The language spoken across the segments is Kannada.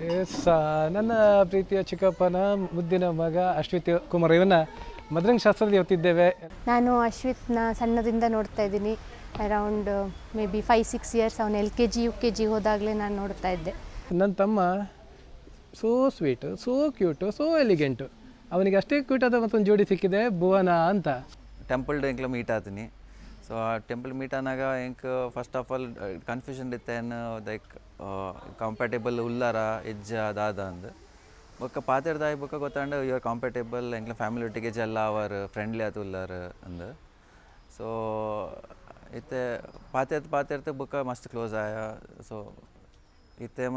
ಎಸ್ ನನ್ನ ಪ್ರೀತಿಯ ಚಿಕ್ಕಪ್ಪನ ಮುದ್ದಿನ ಮಗ ಅಶ್ವಿತ್ ಕುಮಾರ್ ಇವನ್ನ ಮದ್ರಂಗ ಶಾಸ್ತ್ರದಲ್ಲಿ ಇವತ್ತಿದ್ದೇವೆ. ನಾನು ಅಶ್ವಿತ್ನ ಸಣ್ಣದಿಂದ ನೋಡ್ತಾ ಇದ್ದೀನಿ. Around maybe 5-6 years. ಅವನು LKG UKG ಹೋದಾಗಲೇ ನಾನು ನೋಡ್ತಾ ಇದ್ದೆ. ನನ್ನ ತಮ್ಮ so sweet, so cute, so elegant. ಅವನಿಗೆ ಅಷ್ಟೇ ಕ್ಯೂಟ್ ಆದ ಮತ್ತೊಂದು ಜೋಡಿ ಸಿಕ್ಕಿದೆ, ಭುವನ ಅಂತ. ಟೆಂಪಲ್ ಎಂಕ್ಲ ಮೀಟ್ ಆತೀನಿ. ಸೊ ಆ ಟೆಂಪಲ್ ಮೀಟ್ ಆನಾಗ ಎಂಕ್ ಫಸ್ಟ್ ಆಫ್ ಆಲ್ ಕನ್ಫ್ಯೂಷನ್ ಇತ್ತೇನು ಲೈಕ್ ಕಂಫರ್ಟೇಬಲ್ ಉಲ್ಲಾರ ಎಜ್ಜ ಅದಾದ ಅಂದು ಬೊಕ್ಕ ಪಾತೆರ್ದಾಯಿ ಬೊಕ್ಕ ಗೊತ್ತಾಂಡು ಯುವರ್ ಕಂಫರ್ಟೇಬಲ್ ಎಂಕ್ಲ ಫ್ಯಾಮಿಲಿ ಒಟ್ಟಿಗೆ ಜಲ್ಲ ಅವರ್ ಫ್ರೆಂಡ್ಲಿ ಆತು ಉಲ್ಲಾರ ಅಂದು. ಸೊ ಇತ್ತೆ ಪಾತೆರ್ತ ಬೊಕ್ಕ ಮಸ್ತ್ ಕ್ಲೋಸ್ ಆಯ. ಸೊ ಇತ್ತೆ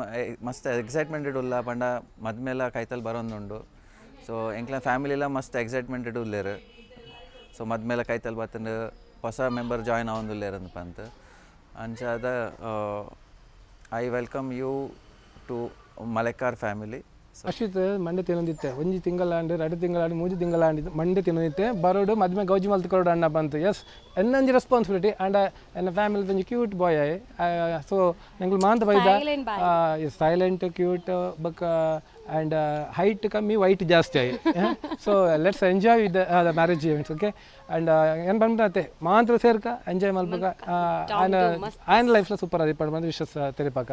ಮಸ್ತ್ ಎಕ್ಸೈಟ್ಮೆಂಟೆಡ್ ಉಲ್ಲ ಪಂಡ ಮದ್ಮೇಲೆ ಕೈತಲ್ ಬರೋಂದುಂಡು. ಸೊ ಎಂಕ್ಲ ಫ್ಯಾಮಿಲಿಲ ಮಸ್ತ್ ಎಕ್ಸೈಟ್ಮೆಂಟೆಡ್ ಉಲ್ಲೇರು. ಸೊ ಮದ್ಮೇಲೆ ಕೈತಲ್ ಬತ್ತಂಡು ಹೊಸ ಮೆಂಬರ್ ಜಾಯ್ನ್ ಆವೊಂದುಲ್ಲೇರಂದು ಪಂತ ಅಂಚಾದ I welcome you to Malekar family. Ashvith ಮಂಡೆ ತಿನ್ನೋದಿತ್ತೆ ಒಂಜಿ ತಿಂಗಳಾಂಡು 2 ತಿಂಗಳಾಂಡು 3 ತಿಂಗಳಾಂಡು ಮಂಡೆ ತಿನ್ನೋದಿತ್ತೆ ಬರೋಡು ಮದ್ಮೆ ಗೌಜಿ ಮಲ್ತು ಕೊರೋಡು ಅಣ್ಣ ಬಂತು. ಎಸ್ ಎನ್ನೊಂಜಿ ರೆಸ್ಪಾನ್ಸಿಬಿಲಿಟಿ ಆ್ಯಂಡ್ ಎನ್ನ ಫ್ಯಾಮಿಲಿ ಒಂಜಿ ಕ್ಯೂಟ್ ಬಾಯ್ ಆಯ್. ಸೊ ನಂಗೆ ಮಾಂತ ಬೈದ ಸೈಲೆಂಟ್ ಕ್ಯೂಟ್ ಬೊಕ್ಕ ಆ್ಯಂಡ್ ಹೈಟ್ ಕಮ್ಮಿ ವೈಟ್ ಜಾಸ್ತಿ ಆಯ್. So let's enjoy with the marriage events. Okay and ಏನು ಬಂದ್ಬಿಟ್ಟೆ ಮಾತ್ರ ಸೇರ್ಕ ಎಂಜಾಯ್ ಮಲ್ಪಕ ಆಯ್ನ ಲೈಫ್ಲ ಸೂಪರ್ ಅದು ಇಪ್ಪಡು ಬಂದು ವಿಶಸ್ ತೆರಿಪಾಕ.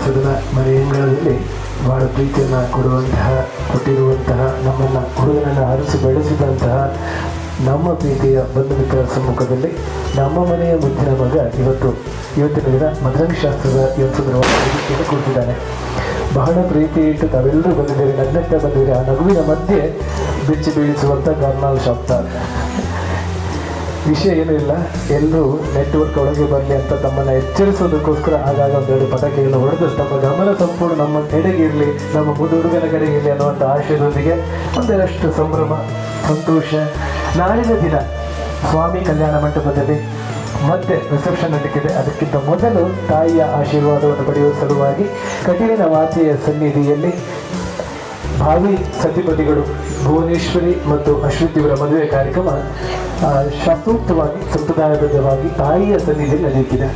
ಸದನ ಮನೆಯಲ್ಲಿ ಬಹಳ ಪ್ರೀತಿಯನ್ನು ಕೊಟ್ಟಿರುವಂತಹ ನಮ್ಮನ್ನು ಹುಡುಗನನ್ನು ಹರಿಸಿ ಬೆಳೆಸಿದಂತಹ ನಮ್ಮ ಪ್ರೀತಿಯ ಬಂಧು ಮಿತ್ರರ ಸಮ್ಮುಖದಲ್ಲಿ ನಮ್ಮ ಮನೆಯ ಮುದ್ದಿನ ಮಗ ಇವತ್ತಿನ ದಿನ ಮದರಂಗಿ ಶಾಸ್ತ್ರದ ಸುಂದರವಾಗಿ ಕೂತಿದ್ದಾನೆ. ಬಹಳ ಪ್ರೀತಿ ಇಟ್ಟು ತಾವೆಲ್ಲರೂ ಬಂದಿದ್ದೀರಿ, ನಗ್ನಗ್ತಾ ಬಂದಿದ್ದೀರಿ. ಆ ನಗುವಿನ ಮಧ್ಯೆ ಬೆಚ್ಚಿ ಬೀಳಿಸುವಂಥ ಗರ್ನಾಲ್ ಶಬ್ದ. ವಿಷಯ ಏನೂ ಇಲ್ಲ, ಎಲ್ಲರೂ ನೆಟ್ವರ್ಕ್ ಒಳಗೆ ಬರಲಿ ಅಂತ ತಮ್ಮನ್ನು ಎಚ್ಚರಿಸೋದಕ್ಕೋಸ್ಕರ ಆಗಾಗ ಒಂದೆರಡು ಪಟಾಕಿಯನ್ನು ಹೊಡೆದು ತಮ್ಮ ಗಮನ ಸಂಪೂರ್ಣ ನಮ್ಮ ಕಡೆಗಿರಲಿ, ನಮ್ಮ ಹುಡುಗನ ಕಡೆಗಿರಲಿ ಅನ್ನುವಂಥ ಆಶಯದೊಂದಿಗೆ ಒಂದಷ್ಟು ಸಂಭ್ರಮ, ಸಂತೋಷ. ನಾಳಿನ ದಿನ ಸ್ವಾಮಿ ಕಲ್ಯಾಣ ಮಂಟಪದಲ್ಲಿ ಮತ್ತೆ ರಿಸೆಪ್ಷನ್ ನಡೀತಿದೆ. ಅದಕ್ಕಿಂತ ಮೊದಲು ತಾಯಿಯ ಆಶೀರ್ವಾದವನ್ನು ಪಡೆಯುವ ಸಲುವಾಗಿ ಕಟೀಲಿನ ಮಾತೆಯ ಸನ್ನಿಧಿಯಲ್ಲಿ ಭಾವಿ ಸತಿಪತಿಗಳು ಭುವನೇಶ್ವರಿ ಮತ್ತು ಅಶ್ವತಿ ಇವರ ಮದುವೆ ಕಾರ್ಯಕ್ರಮ ಶಾಸ್ತ್ರೋಕ್ತವಾಗಿ ಸಂಪ್ರದಾಯಬದ್ಧವಾಗಿ ತಾಯಿಯ ಸನ್ನಿಧಿಯಲ್ಲಿ ನಡೆಯುತ್ತಿದೆ.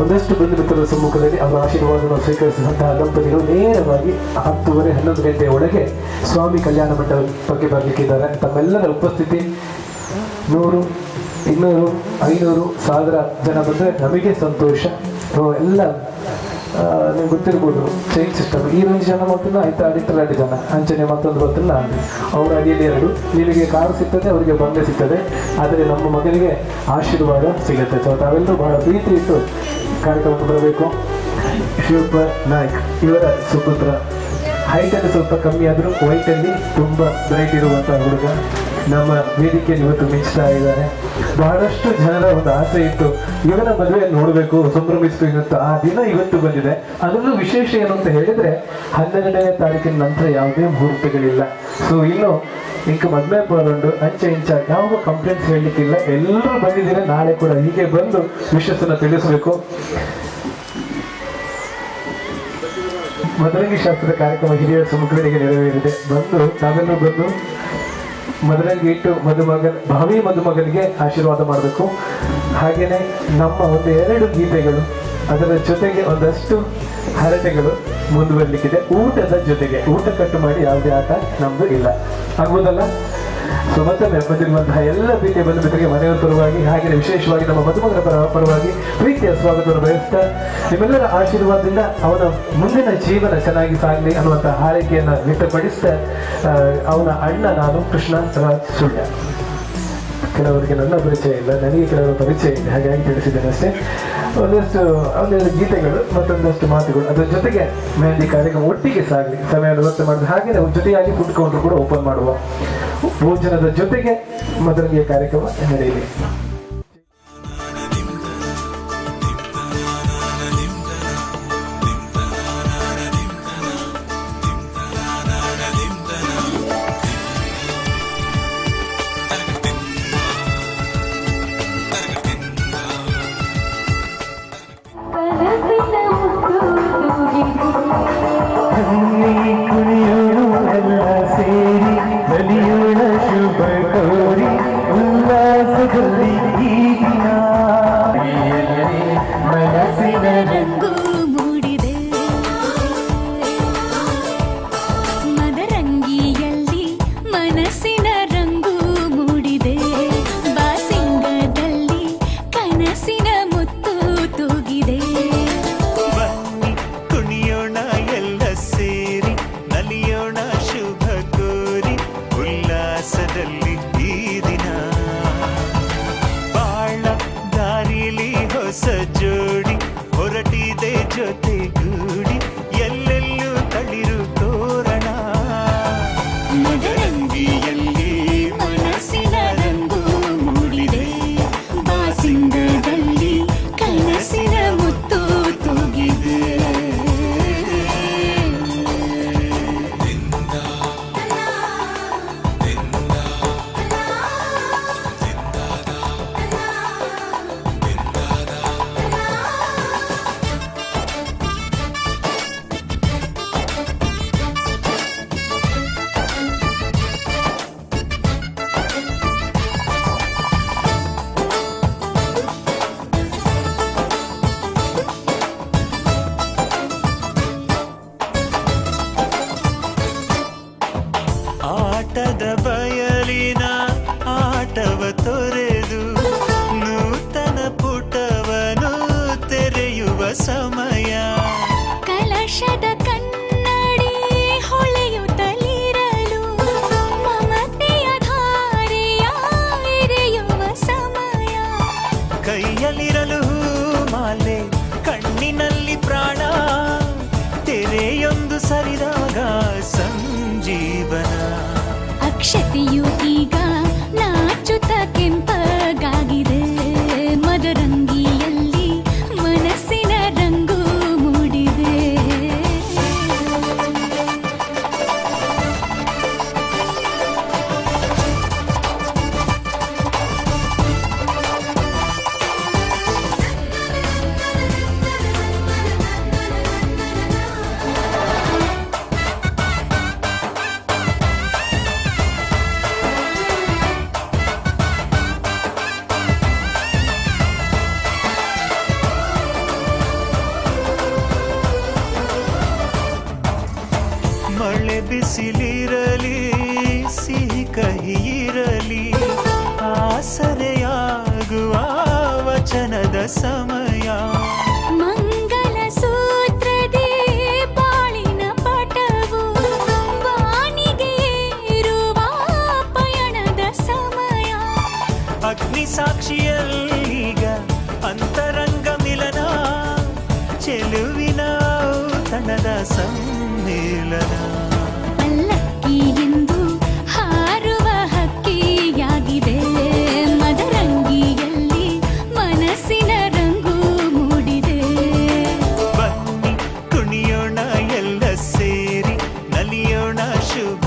ಒಂದಷ್ಟು ಬಂಧು ಮಿತ್ರರ ಸಮ್ಮುಖದಲ್ಲಿ ಅವರ ಆಶೀರ್ವಾದವನ್ನು ಸ್ವೀಕರಿಸಿದಂತಹ ದಂಪತಿಗಳು ನೇರವಾಗಿ 10:30-11 ಗಂಟೆಯ ಒಳಗೆ ಸ್ವಾಮಿ ಕಲ್ಯಾಣ ಮಂಟಪಕ್ಕೆ ಬರಲಿಕ್ಕಿದ್ದಾರೆ. ತಮ್ಮೆಲ್ಲರ ಉಪಸ್ಥಿತಿ 100, 200, 500, 1000 ಜನ ಬಂದರೆ ನಮಗೆ ಸಂತೋಷ. ಎಲ್ಲ ನಿಮ್ಗೆ ಗೊತ್ತಿರ್ಬೋದು, ಚೈನ್ ಸಿಸ್ಟಮ್. ಈ ರೇಂಜ್ ಜನ ಮಾತ್ರ ಆಯ್ತು, ಅಡಿಕ್ಟರ್ 2 ಜನ, ಅಂಚನೆ ಮತ್ತೊಂದು ಬರ್ತಿಲ್ಲ. ಅವರ ಅಡಿಯಲ್ಲಿ 2, ನಿಮಗೆ ಕಾರು ಸಿಗ್ತದೆ, ಅವರಿಗೆ ಬಂದೆ ಸಿಗ್ತದೆ. ಆದರೆ ನಮ್ಮ ಮಗನಿಗೆ ಆಶೀರ್ವಾದ ಸಿಗುತ್ತೆ. ಸೊ ತಾವೆಲ್ಲರೂ ಬಹಳ ಪ್ರೀತಿ ಇಟ್ಟು ಕಾರ್ಯಕ್ರಮಕ್ಕೆ ಬರಬೇಕು. ಶಿವಪ್ಪ ನಾಯ್ಕ್ ಇವರ ಸುಪುತ್ರ, ಹೈಟಲ್ಲಿ ಸ್ವಲ್ಪ ಕಮ್ಮಿ ಆದರೂ ವೈಟಲ್ಲಿ ತುಂಬ ಬ್ರೈಟ್ ಇರುವಂಥ ಹುಡುಗ ನಮ್ಮ ವೇದಿಕೆಯಲ್ಲಿ ಇವತ್ತು ಮಿಂಚ್ತಾ ಇದ್ದಾರೆ. ಬಹಳಷ್ಟು ಜನರ ಒಂದು ಆಸೆ ಇತ್ತು, ಇವನ ಮದುವೆಯನ್ನು ನೋಡಬೇಕು, ಸಂಭ್ರಮಿಸಬೇಕು. ಆ ದಿನ ಇವತ್ತು ಬಂದಿದೆ. ಅದರಲ್ಲೂ ವಿಶೇಷ ಏನು ಅಂತ ಹೇಳಿದರೆ 12ನೇ ತಾರೀಕಿನ ನಂತರ ಯಾವುದೇ ಮುಹೂರ್ತಗಳಿಲ್ಲ. ಸೊ ಇನ್ನು ಮದುವೆ ಬರೋದು ಅಂಚೆ ಇಂಚ ಯಾವ ಕಂಪ್ಲೇಂಟ್ಸ್ ಹೇಳಲಿಕ್ಕಿಲ್ಲ. ಎಲ್ಲರೂ ಬಂದಿದ್ದೀರಾ, ನಾಳೆ ಕೂಡ ಹೀಗೆ ಬಂದು ವಿಷಯವನ್ನು ತಿಳಿಸಬೇಕು. ಮದರಂಗಿ ಶಾಸ್ತ್ರದ ಕಾರ್ಯಕ್ರಮ ಹಿರಿಯರ ಸಮ್ಮುಖಗಳಿಗೆ ನೆರವೇರಿದೆ. ತಾವೆಲ್ಲರೂ ಬಂದು ಮದರಂಗಿ ಇಟ್ಟು ಭಾವಿ ಮದುಮಗನಿಗೆ ಆಶೀರ್ವಾದ ಮಾಡಬೇಕು. ಹಾಗೆಯೇ ನಮ್ಮ 1-2 ಗೀತೆಗಳು, ಅದರ ಜೊತೆಗೆ ಒಂದಷ್ಟು ಹರಟೆಗಳು ಮುಂದುವರಲಿಕ್ಕಿದೆ. ಊಟದ ಜೊತೆಗೆ ಊಟ ಕಟ್ಟು ಮಾಡಿ ಯಾವುದೇ ಆಟ ನಮ್ಮದು ಇಲ್ಲ, ಆಗ್ಬೋದಲ್ಲ? ಸೊ ಮತ್ತೊಮ್ಮೆ ಬಂದಿರುವಂತಹ ಎಲ್ಲ ಪ್ರೀತಿಯ ಬಂಧು ಮಿತ್ರರಿಗೆ ಮನೆಯವರ ಪರವಾಗಿ, ಹಾಗೆಯೇ ವಿಶೇಷವಾಗಿ ನಮ್ಮ ಮದುಮಗನ ಪರವಾಗಿ ಪ್ರೀತಿಯ ಸ್ವಾಗತವನ್ನು ಬಯಸ್ತಾ, ನಿಮ್ಮೆಲ್ಲರ ಆಶೀರ್ವಾದದಿಂದ ಅವನ ಮುಂದಿನ ಜೀವನ ಚೆನ್ನಾಗಿ ಸಾಗಲಿ ಅನ್ನುವಂಥ ಹಾರೈಕೆಯನ್ನು ವ್ಯಕ್ತಪಡಿಸ್ತಾ, ಅವನ ಅಣ್ಣ ನಾನು ಕೃಷ್ಣ ರಾಜ್ ಸುಳ್ಯ. ಕೆಲವರಿಗೆ ನನ್ನ ಪರಿಚಯ ಇಲ್ಲ, ನನಗೆ ಕೆಲವರ ಪರಿಚಯ ಇದೆ, ಹಾಗಾಗಿ ತಿಳಿಸಿದ್ದೇನೆ ಅಷ್ಟೇ. ಒಂದೆರಡು ಗೀತೆಗಳು ಮತ್ತೊಂದಷ್ಟು ಮಾತುಗಳು, ಅದರ ಜೊತೆಗೆ ಮೆಹಂದಿ ಕಾರ್ಯಕ್ರಮ ಒಟ್ಟಿಗೆ ಸಾಗಲಿ, ಸಮಯವನ್ನು ವ್ಯವಸ್ಥೆ ಮಾಡಿದ್ರೆ. ಹಾಗೆಯೇ ಜೊತೆಯಾಗಿ ಫುಡ್ ಕೌಂಟರ್ ಕೂಡ ಓಪನ್ ಮಾಡುವ. ಭೋಜನದ ಜೊತೆಗೆ ಮದರಂಗಿಯ ಕಾರ್ಯಕ್ರಮ ನಡೆಯಲಿ. ಕ್ಷತಿಯು ಈಗ ನಾಚುತ್ತ ಕೆಂಪಗಾಗಿದೆ ಮದರಂಗಿಯಲ್ಲಿ ಮನಸ್ಸಿನ ರಂಗು ಮೂಡಿದೆ ಮಳೆ ಬಿಸಿಲಿರಲಿ ಸಿಹಿ ಕಹಿ ಇರಲಿ ಆಸರೆಯಾಗುವ ವಚನದ ಸಮಯ ಮಂಗಲ ಸೂತ್ರದಿ ಬಾಳಿನ ಪಟವು ಬಾನಿಗೆ ಏರುವ ಪಯಣದ ಸಮಯ ಅಗ್ನಿ ಸಾಕ್ಷಿಯಲ್ಲೀಗ ಅಂತರಂಗ ಮಿಲನ ಚೆಲುವಿನ ಔತಣದ ಸಮ್ಮಿಲನ ಪಲ್ಲಕ್ಕಿ ಎಂದು ಹಾರುವ ಹಕ್ಕಿಯಾಗಿದೆ ಮದರಂಗಿಯಲ್ಲಿ ಮನಸ್ಸಿನ ರಂಗು ಮೂಡಿದೆ ಬನ್ನಿ ಕುಣಿಯೋಣ ಎಲ್ಲ ಸೇರಿ ನಲಿಯೋಣ ಶುಭ